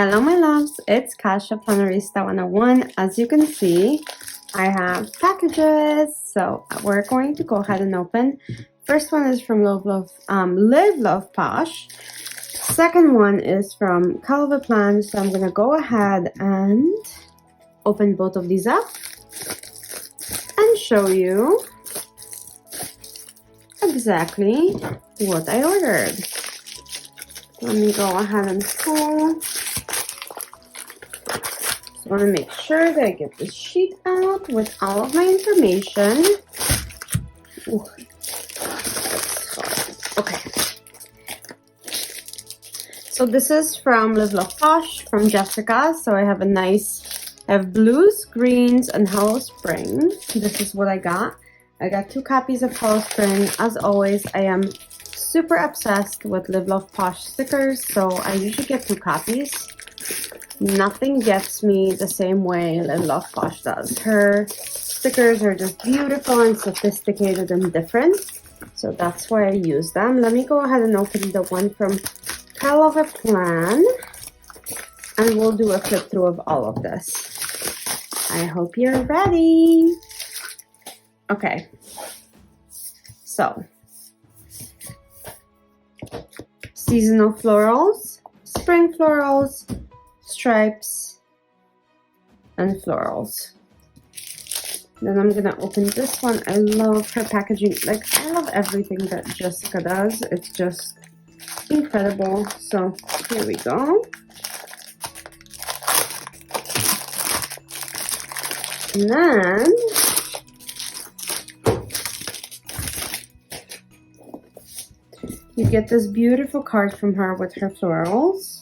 Hello my loves, it's Kellofaplan Release 101. As you can see, I have packages, so we're going to go ahead and open. First one is from Live Love Posh. Second one is from Kellofaplan, so I'm going to go ahead and open both of these up and show you exactly what I ordered. Let me go ahead and pull. So I want to make sure that I get this sheet out with all of my information. Ooh. Okay. So this is from Live Love Posh from Jessica. So I have I have blues, greens, and Hello Spring. This is what I got. I got 2 copies of Hello Spring. As always, I am super obsessed with Live Love Posh stickers, so I usually get 2 copies. Nothing gets me the same way Live Love Posh does. Her stickers are just beautiful and sophisticated and different, so that's why I use them. Let me go ahead and open the one from Kellofaplan, and we'll do a flip through of all of this. I hope you're ready. Okay, so seasonal florals, spring florals, stripes, and florals. Then I'm gonna open this one. I love her packaging. Like, I love everything that Jessica does. It's just incredible. So here we go. And then you get this beautiful card from her with her florals.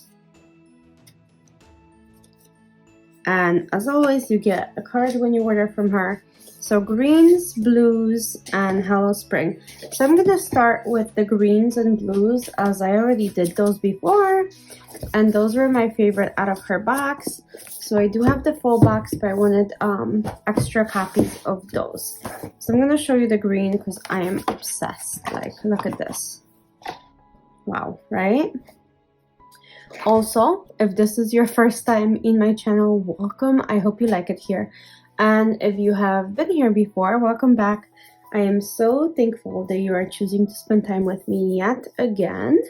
And as always, you get a card when you order from her. So greens, blues, and Hello Spring. So I'm going to start with the greens and blues, as I already did those before. And those were my favorite out of her box. So I do have the full box, but I wanted extra copies of those. So I'm going to show you the green because I am obsessed. Like, look at this. Wow, right? Also, if this is your first time in my channel, welcome. I hope you like it here. And if you have been here before, welcome back. I am so thankful that you are choosing to spend time with me yet again.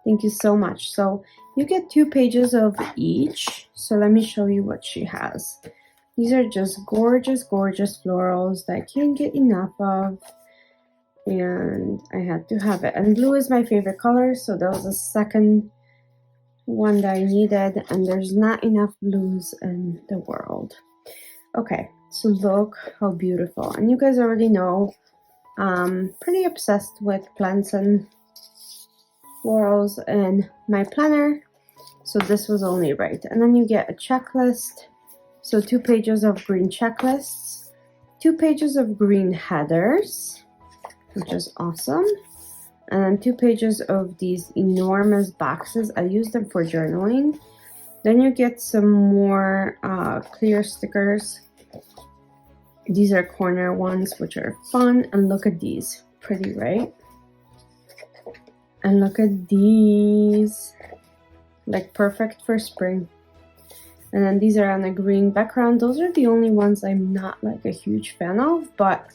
Thank you so much. So you get 2 pages of each. So let me show you what she has. These are just gorgeous, gorgeous florals that I can't get enough of. And I had to have it. And blue is my favorite color, so that was the second one that I needed, and there's not enough blues in the world. Okay, so look how beautiful. And you guys already know I'm pretty obsessed with plants and florals in my planner, so this was only right. And then you get a checklist, so 2 pages of green checklists, 2 pages of green headers, which is awesome. And then 2 pages of these enormous boxes. I use them for journaling. Then you get some more clear stickers. These are corner ones, which are fun. And look at these. Pretty, right? And look at these. Like, perfect for spring. And then these are on a green background. Those are the only ones I'm not like a huge fan of, but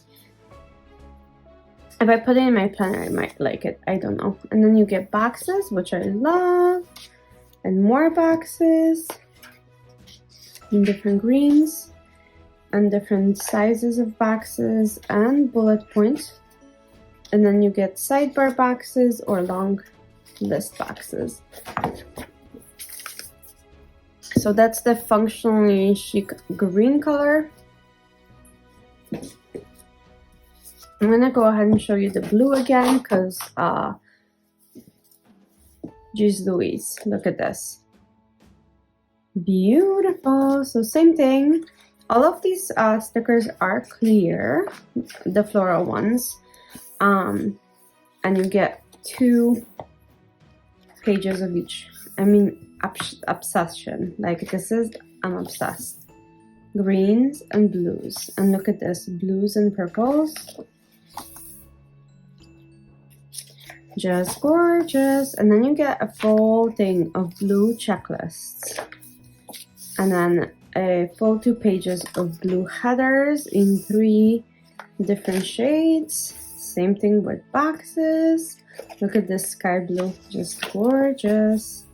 if I put it in my planner, I might like it. I don't know. And then you get boxes, which I love. And more boxes. In different greens. And different sizes of boxes. And bullet points. And then you get sidebar boxes or long list boxes. So that's the functionally chic green color. I'm gonna go ahead and show you the blue again because, geez Louise, look at this. Beautiful. So same thing. All of these stickers are clear, the floral ones. And you get 2 pages of each. I mean, obsession. Like, this is, I'm obsessed. Greens and blues. And look at this, blues and purples. Just gorgeous. And then you get a full thing of blue checklists. and then a full 2 pages of blue headers in 3 different shades. Same thing with boxes. Look at this sky blue, just gorgeous.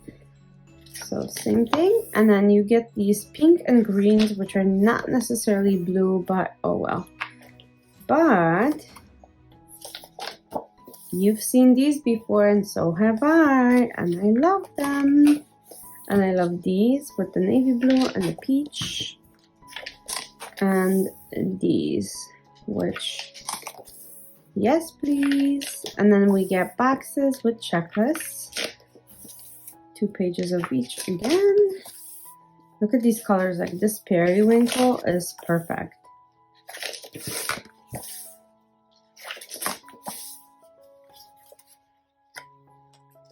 So same thing, and then you get these pink and greens, which are not necessarily blue, but oh well. But you've seen these before, and so have I, and I love them. And I love these with the navy blue and the peach, and these, which, yes please. And then we get boxes with checklists, 2 pages of each again. Look at these colors, like this periwinkle is perfect.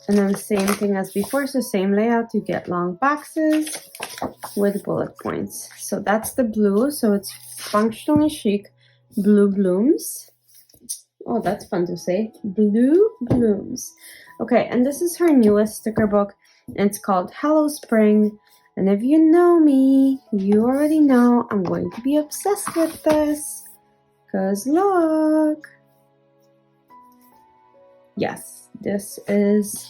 And then same thing as before, so same layout, you get long boxes with bullet points. So that's the blue, so it's functionally chic blue blooms. Oh, that's fun to say, blue blooms. Okay, and this is her newest sticker book, and it's called Hello Spring. And if you know me, you already know I'm going to be obsessed with this, because look. Yes, this is,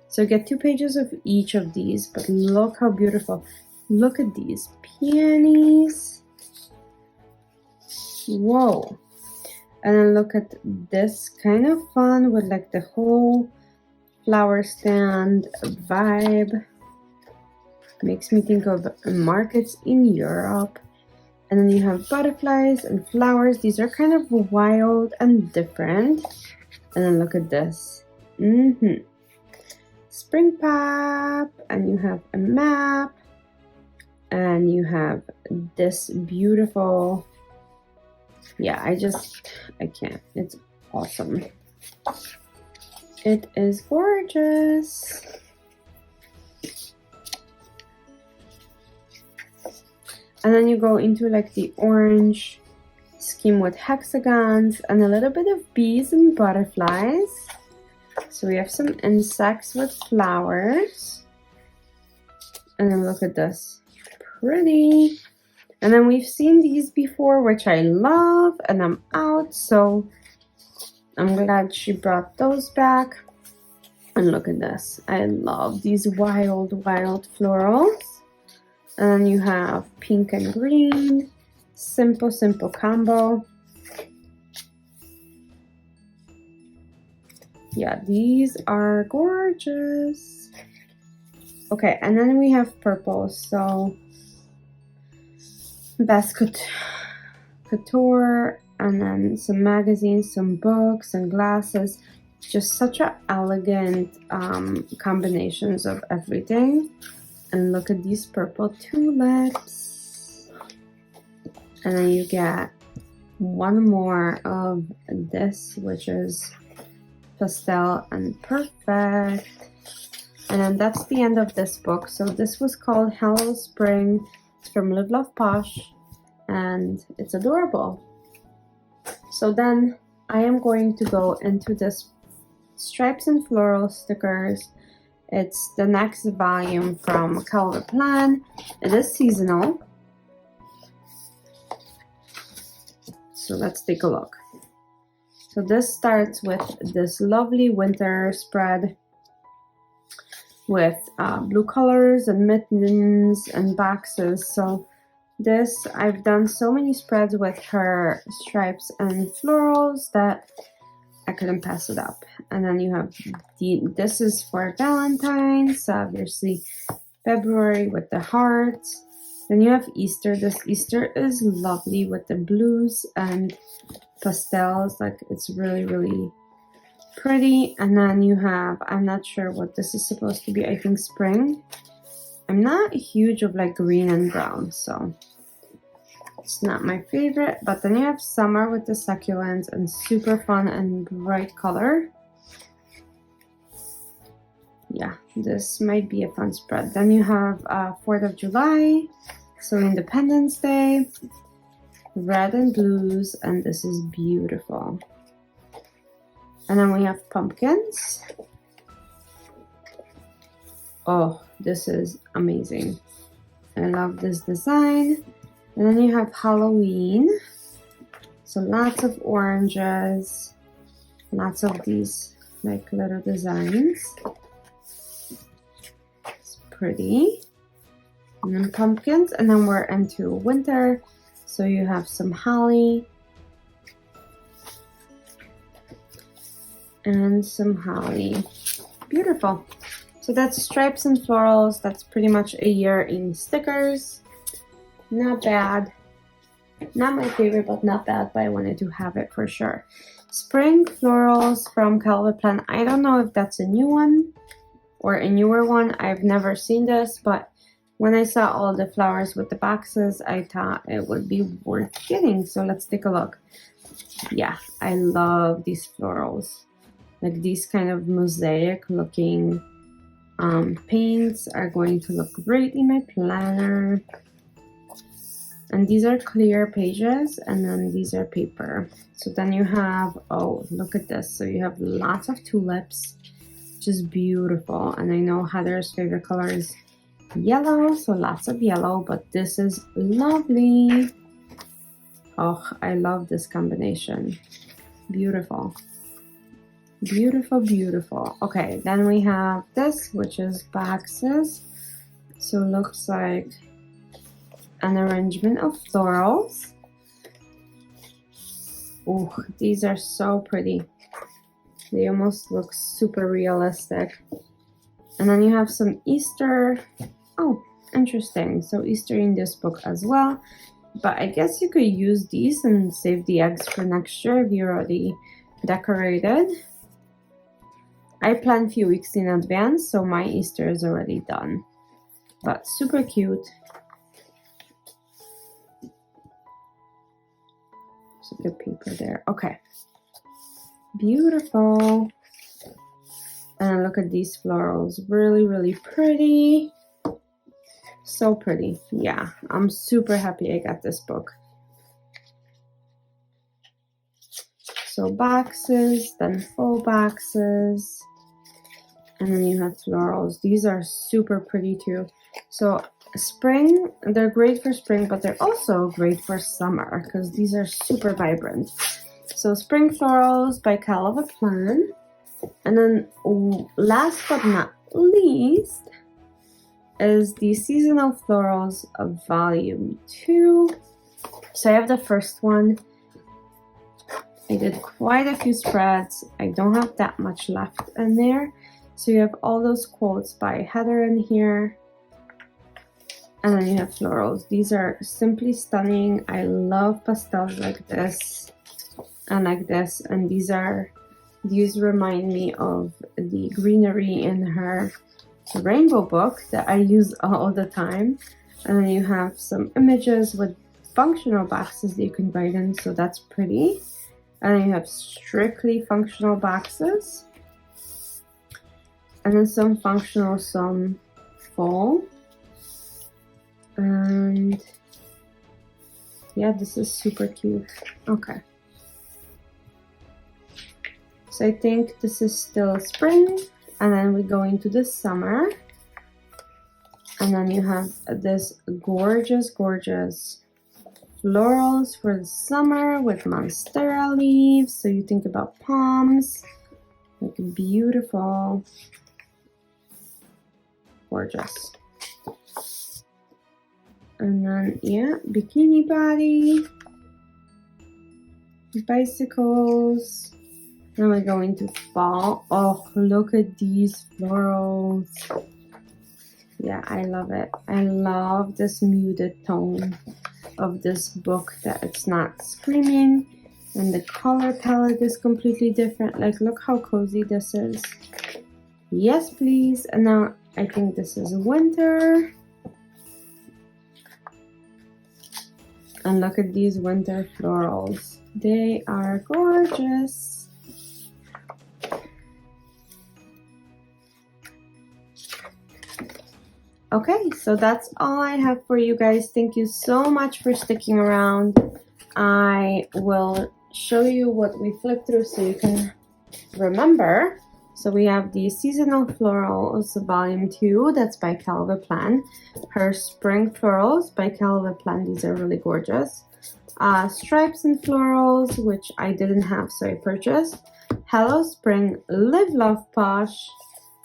so get 2 pages of each of these, but look how beautiful. Look at these peonies. Whoa. And then look at this, kind of fun with like the whole flower stand vibe. Makes me think of markets in Europe. And then you have butterflies and flowers. These are kind of wild and different. And then look at this. Spring pop, and you have a map, and you have this beautiful, yeah, I can't, it's awesome. It is gorgeous. And then you go into like the orange scheme with hexagons and a little bit of bees and butterflies. So we have some insects with flowers. And then look at this, pretty. And then we've seen these before, which I love, and I'm out, so I'm glad she brought those back. And look at this, I love these wild florals. And then you have pink and green, simple combo. Yeah, these are gorgeous. Okay, and then we have purple, so basket couture, and then some magazines, some books and glasses. Just such a elegant combinations of everything. And look at these purple tulips. And then you get one more of this, which is pastel and perfect. And then that's the end of this book. So this was called Hello Spring. It's from Love Posh, and it's adorable. So then I am going to go into this stripes and floral stickers. It's the next volume from Kellofaplan. It is seasonal. So let's take a look. So this starts with this lovely winter spread with blue colors and mittens and boxes. So this, I've done so many spreads with her stripes and florals that I couldn't pass it up. And then you have this is for Valentine's, obviously February with the hearts. Then you have Easter. This Easter is lovely with the blues and pastels, like it's really pretty. And then you have, I'm not sure what this is supposed to be, I think spring. I'm not huge of like green and brown, so it's not my favorite. But then you have summer with the succulents and super fun and bright color. Yeah, this might be a fun spread. Then you have 4th of July, so Independence Day, red and blues, and this is beautiful. And then we have pumpkins. Oh, this is amazing. I love this design. And then you have Halloween. So lots of oranges, lots of these like little designs. It's pretty. And then pumpkins, and then we're into winter. So you have some holly and some holly. Beautiful. So that's stripes and florals. That's pretty much a year in stickers. Not bad. Not my favorite, but not bad, but I wanted to have it for sure. Spring florals from Kellofaplan. I don't know if that's a new one or a newer one. I've never seen this, but when I saw all the flowers with the boxes, I thought it would be worth getting. So let's take a look. Yeah, I love these florals. Like these kind of mosaic looking paints are going to look great in my planner. And these are clear pages, and then these are paper. So then you have, oh, look at this. So you have lots of tulips, which is beautiful. And I know Heather's favorite color is yellow, so lots of yellow, but this is lovely. Oh, I love this combination. Beautiful. Beautiful, beautiful. Okay, then we have this, which is boxes. So it looks like an arrangement of florals. Oh, these are so pretty. They almost look super realistic. And then you have some Easter. Oh, interesting. So Easter in this book as well. But I guess you could use these and save the eggs for next year if you're already decorated. I plan a few weeks in advance, so my Easter is already done. But super cute. The paper there. Okay, beautiful. And look at these florals, really, really pretty. So pretty. Yeah, I'm super happy I got this book. So boxes, then full boxes, and then you have florals. These are super pretty too. So spring, they're great for spring, but they're also great for summer because these are super vibrant. So spring florals by Kellofaplan. And then last but not least is the seasonal florals of volume 2. So I have the first one. I did quite a few spreads. I don't have that much left in there. So you have all those quotes by Heather in here. And then you have florals. These are simply stunning. I love pastels like this and like this. And these remind me of the greenery in her rainbow book that I use all the time. And then you have some images with functional boxes that you can write in. So that's pretty. And then you have strictly functional boxes. And then some functional, some full. And yeah, this is super cute. Okay. So I think this is still spring, and then we go into the summer. And then you have this gorgeous, gorgeous florals for the summer with monstera leaves. So you think about palms, like beautiful, gorgeous. And then, yeah, bikini body, bicycles. Then we go into fall. Oh, look at these florals. Yeah, I love it. I love this muted tone of this book, that it's not screaming. And the color palette is completely different. Like, look how cozy this is. Yes, please. And now I think this is winter. And look at these winter florals. They are gorgeous. Okay, so that's all I have for you guys. Thank you so much for sticking around. I will show you what we flipped through so you can remember. So we have the Seasonal Florals Volume 2, that's by Kellofaplan. Her Spring Florals by Kellofaplan, these are really gorgeous. Stripes and Florals, which I didn't have, so I purchased. Hello Spring, Live Love Posh,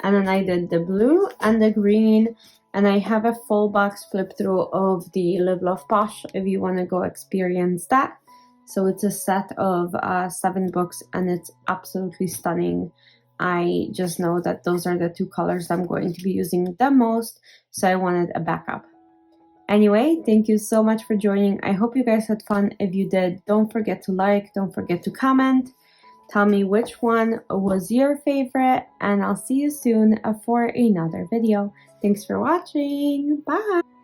and then I did the blue and the green, and I have a full box flip through of the Live Love Posh if you want to go experience that. So it's a set of 7 books, and it's absolutely stunning. I just know that those are the 2 colors I'm going to be using the most, so I wanted a backup. Anyway, thank you so much for joining. I hope you guys had fun. If you did, don't forget to like, don't forget to comment. Tell me which one was your favorite, and I'll see you soon for another video. Thanks for watching. Bye!